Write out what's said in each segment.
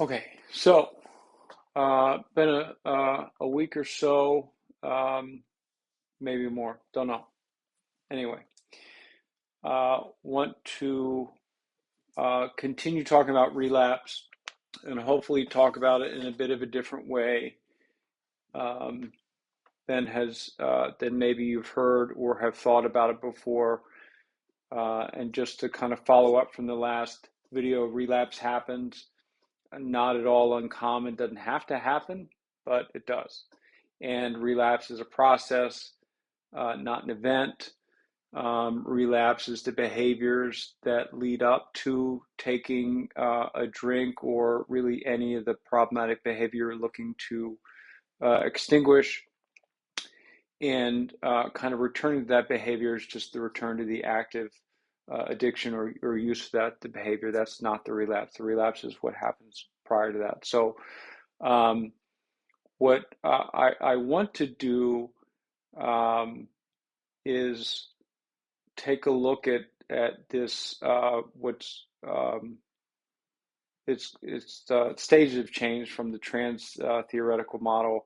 Okay, so been a week or so, maybe more. Don't know. Anyway, want to continue talking about relapse and hopefully talk about it in a bit of a different way um, than maybe you've heard or have thought about it before. And just to kind of follow up from the last video, relapse happens. Not at all uncommon. Doesn't have to happen, but it does. And relapse is a process, not an event. Relapse is the behaviors that lead up to taking a drink or really any of the problematic behavior you're looking to extinguish. And kind of returning to that behavior is just the return to the active addiction or use of the behavior. That's not the relapse. The relapse is what happens prior to that. So, um, what I want to do um, is take a look at this what's it's stages of change from the trans theoretical model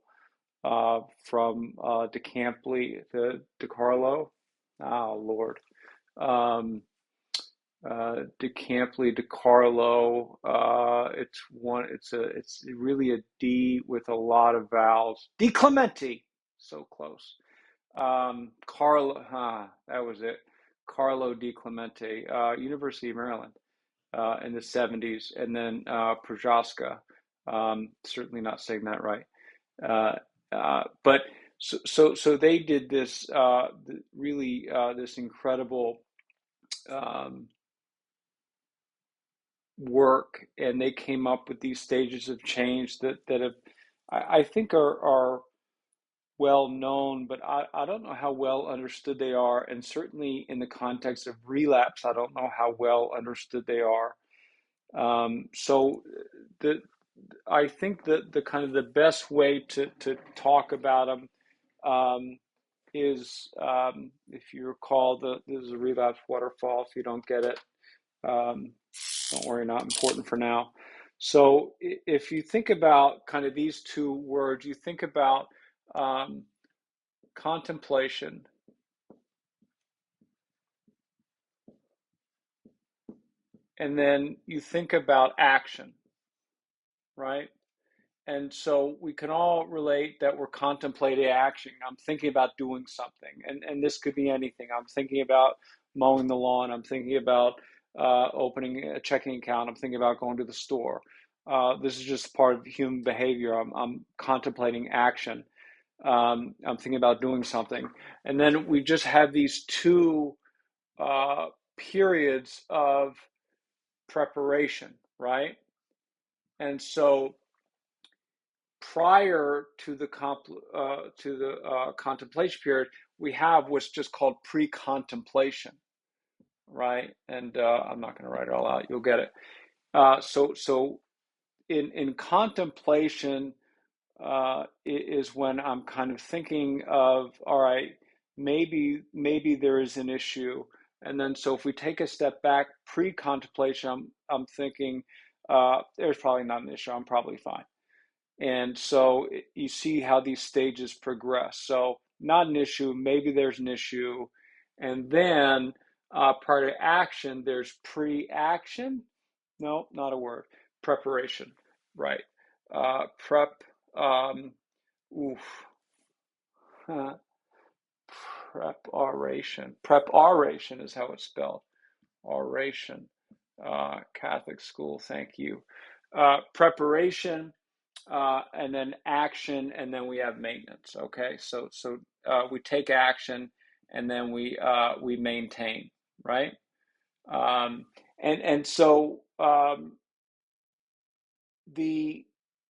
from DeCarlo. Oh Lord, um, DeCarlo. It's really a D with a lot of vowels. DiClemente, so close. Carlo, that was it. Carlo DiClemente, University of Maryland, in the 70s, and then Prochaska. Certainly not saying that right. Uh, but so they did this really this incredible um, work, and they came up with these stages of change that have I think are well known, but I don't know how well understood they are. And certainly in the context of relapse, I don't know how well understood they are. So the I think that the kind of the best way to talk about them is if you recall, this is a relapse waterfall. If you don't get it, um, don't worry, not important for now. So if you think about kind of these two words, you think about um, contemplation, and then you think about action, right? And so we can all relate that we're contemplating action. I'm thinking about doing something, and this could be anything. I'm thinking about mowing the lawn. I'm thinking about opening a checking account. I'm thinking about going to the store. This is just part of human behavior. I'm contemplating action. I'm thinking about doing something. And then we just have these two uh, periods of preparation, right? And so prior to the contemplation period, we have what's just called pre-contemplation, right? And I'm not going to write it all out; you'll get it. So in contemplation is when I'm kind of thinking of, all right, maybe there is an issue, and then so if we take a step back, pre-contemplation, I'm thinking there's probably not an issue. I'm probably fine. And so you see how these stages progress. So not an issue, maybe there's an issue. And then prior to action, there's pre-action. No, not a word. Preparation, right? Prep, oof, huh, preparation. Preparation is how it's spelled. Oration. Catholic school, thank you. Preparation, and then action, and then we have maintenance. Okay, so we take action, and then we maintain, right? Um, and so the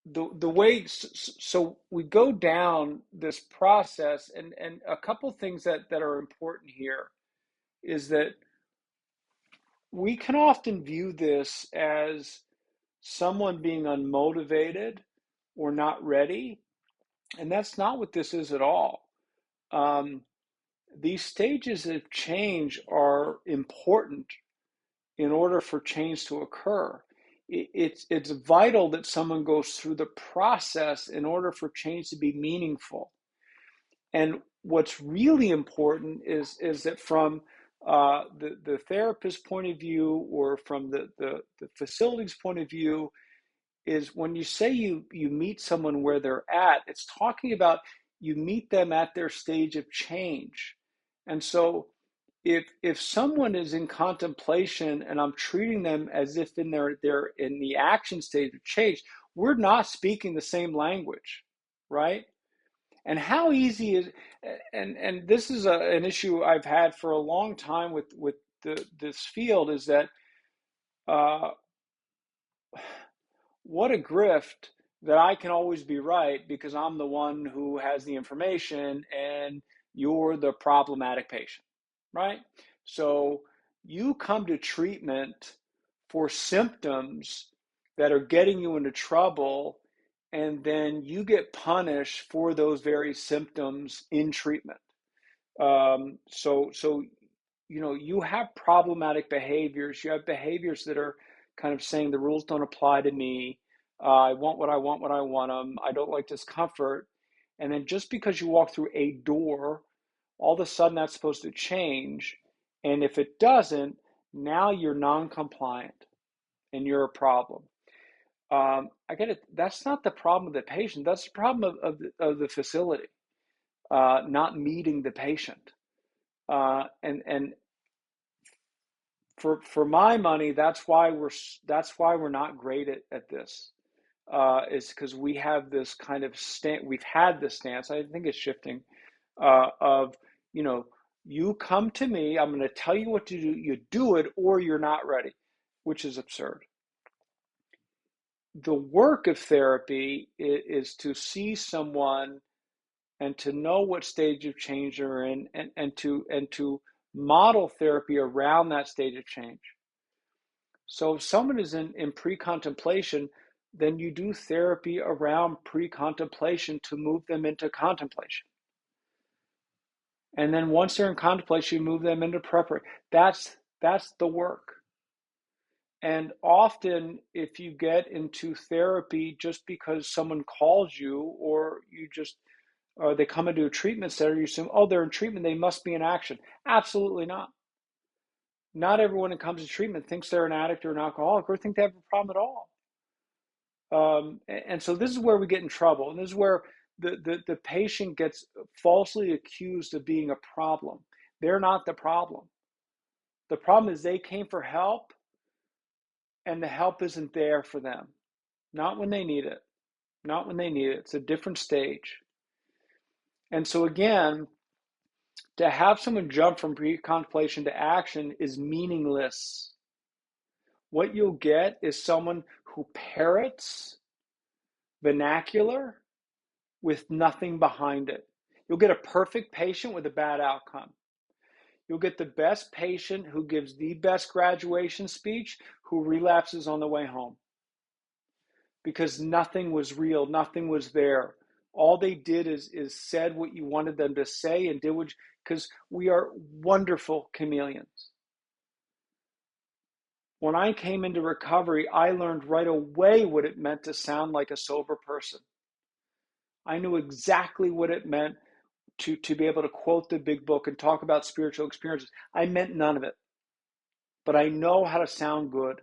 the way so we go down this process, and a couple things that are important here is that we can often view this as someone being unmotivated or not ready. And that's not what this is at all. Um, these stages of change are important in order for change to occur. it's vital that someone goes through the process in order for change to be meaningful. And what's really important is that from the therapist's point of view, or from the facility's point of view, is when you say you meet someone where they're at, it's talking about you meet them at their stage of change. And so if someone is in contemplation and I'm treating them as if they're in the action stage of change, we're not speaking the same language, right? And how easy is, and this is an issue I've had for a long time with this field, is that uh, what a grift that I can always be right because I'm the one who has the information and you're the problematic patient, right? So you come to treatment for symptoms that are getting you into trouble, and then you get punished for those very symptoms in treatment. So you have problematic behaviors. You have behaviors that are kind of saying the rules don't apply to me. I want what I want when I want them. I don't like discomfort. And then just because you walk through a door, all of a sudden that's supposed to change. And if it doesn't, now you're non-compliant and you're a problem. I get it. That's not the problem of the patient. That's the problem of the facility, not meeting the patient. And for my money, that's why we're not great at this. Is because we have this kind of we've had this stance. I think it's shifting of you know you come to me, I'm going to tell you what to do. You do it, or you're not ready, which is absurd. The work of therapy is to see someone and to know what stage of change they're in, and to model therapy around that stage of change. So if someone is in pre-contemplation, then you do therapy around pre-contemplation to move them into contemplation. And then once they're in contemplation, you move them into preparation. That's the work. And often, if you get into therapy just because someone calls you, or they come into a treatment center, you assume, oh, they're in treatment, they must be in action. Absolutely not. Not everyone that comes to treatment thinks they're an addict or an alcoholic or think they have a problem at all. And so this is where we get in trouble. And this is where the patient gets falsely accused of being a problem. They're not the problem. The problem is they came for help and the help isn't there for them. Not when they need it. Not when they need it. It's a different stage. And so again, to have someone jump from pre-contemplation to action is meaningless. What you'll get is someone who parrots vernacular with nothing behind it. You'll get a perfect patient with a bad outcome. You'll get the best patient who gives the best graduation speech who relapses on the way home. Because nothing was real, nothing was there. All they did is said what you wanted them to say and did what, because we are wonderful chameleons. When I came into recovery, I learned right away what it meant to sound like a sober person. I knew exactly what it meant to be able to quote the big book and talk about spiritual experiences. I meant none of it, but I know how to sound good.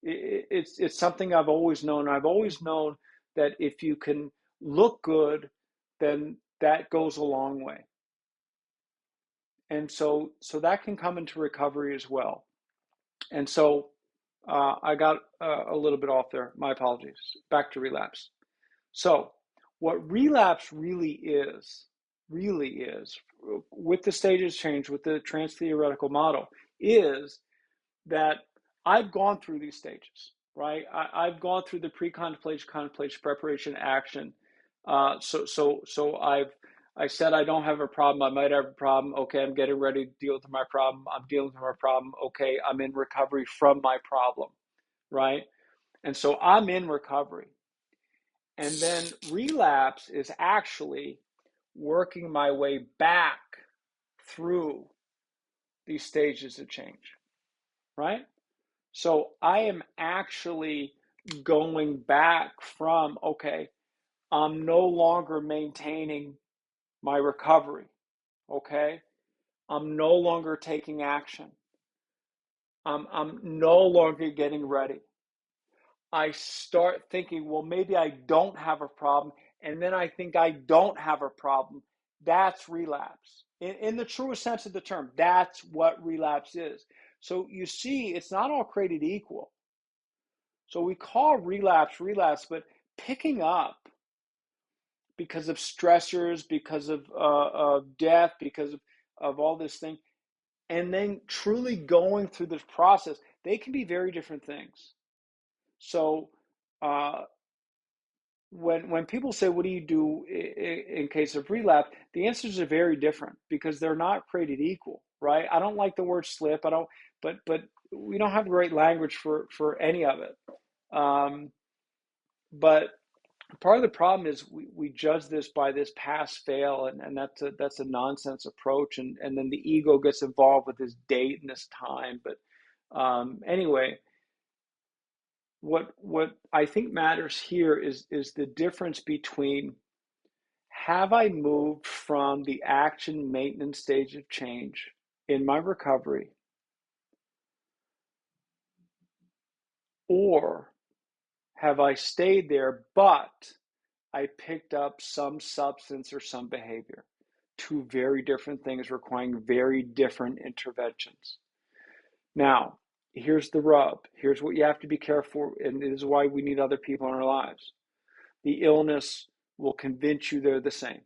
It's something I've always known. I've always known that if you can look good, then that goes a long way. And so that can come into recovery as well. And so I got a little bit off there. My apologies. Back to relapse. So what relapse really is, with the stages change, with the trans-theoretical model, is that I've gone through these stages, right? I've gone through the pre-contemplation, contemplation, preparation, action. So I said I don't have a problem. I might have a problem. Okay, I'm getting ready to deal with my problem. I'm dealing with my problem. Okay, I'm in recovery from my problem, right? And so I'm in recovery. And then relapse is actually working my way back through these stages of change, right? So I am actually going back from, okay, I'm no longer maintaining my recovery, okay? I'm no longer taking action. I'm no longer getting ready. I start thinking, well, maybe I don't have a problem, and then I think I don't have a problem. That's relapse. In the truest sense of the term, that's what relapse is. So you see, it's not all created equal. So we call relapse relapse, but picking up because of stressors, because of death, because of all this thing, and then truly going through this process, they can be very different things. So uh, when people say, "What do you do in case of relapse?" The answers are very different because they're not created equal, right? I don't like the word slip. I don't, but we don't have great language for any of it. Um, but part of the problem is we judge this by this pass fail, and that's a nonsense approach, and then the ego gets involved with this date and this time. But anyway, what I think matters here is the difference between, have I moved from the action maintenance stage of change in my recovery, or have I stayed there but I picked up some substance or some behavior? Two very different things requiring very different interventions. Now, here's the rub. Here's what you have to be careful, and this is why we need other people in our lives. The illness will convince you they're the same.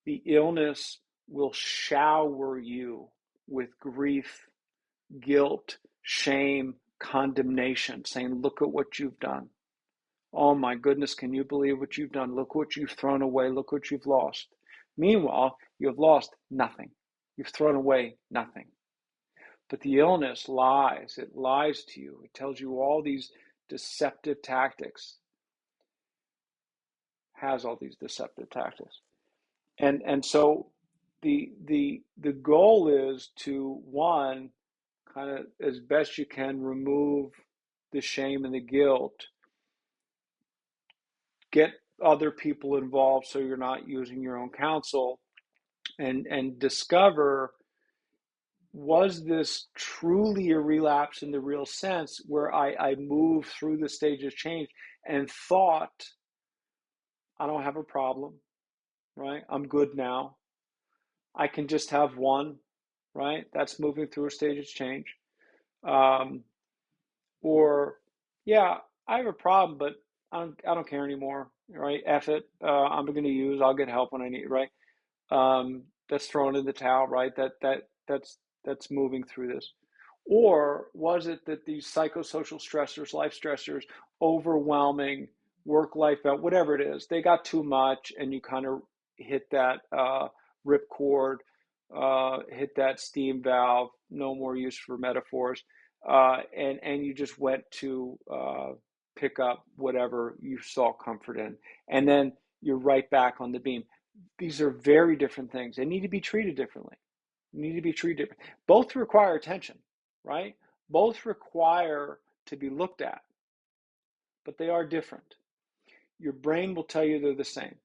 The illness will shower you with grief, guilt, shame, condemnation, saying, look at what you've done. Oh my goodness, can you believe what you've done? Look what you've thrown away. Look what you've lost. Meanwhile, you have lost nothing. You've thrown away nothing. But the illness lies. It lies to you. It tells you all these deceptive tactics, has all these deceptive tactics. And so the goal is to, one, kind of as best you can remove the shame and the guilt, get other people involved so you're not using your own counsel, and discover, was this truly a relapse in the real sense, where I moved through the stage of change and thought, I don't have a problem, right? I'm good now. I can just have one, right? That's moving through a stage of change. Um, or, yeah, I have a problem, but I don't care anymore, right? F it. I'm going to I'll get help when I need, right? That's thrown in the towel, right? That's moving through this. Or was it that these psychosocial stressors, life stressors, overwhelming work life, whatever it is, they got too much, and you kind of hit that ripcord, hit that steam valve, no more use for metaphors, and you just went to pick up whatever you saw comfort in, and then you're right back on the beam. These are very different things. They need to be treated differently. Need to be treated differently. Both require attention, right? Both require to be looked at, but they are different. Your brain will tell you they're the same.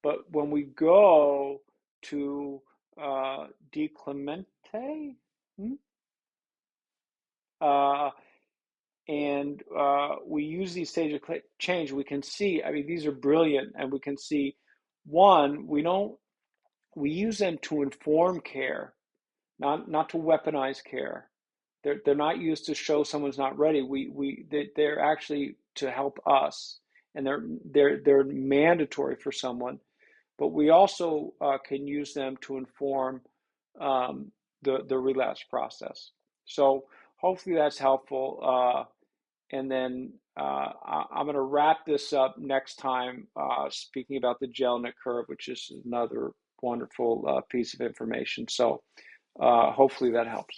But when we go to DiClemente, uh, and we use these stages of change, we can see, I mean, these are brilliant, and we can see, one, we use them to inform care, not to weaponize care. They're not used to show someone's not ready. They're actually to help us, and they're mandatory for someone. But we also can use them to inform the relapse process. So hopefully that's helpful. And then I'm going to wrap this up next time, speaking about the Jellinek curve, which is another wonderful piece of information. So hopefully that helps.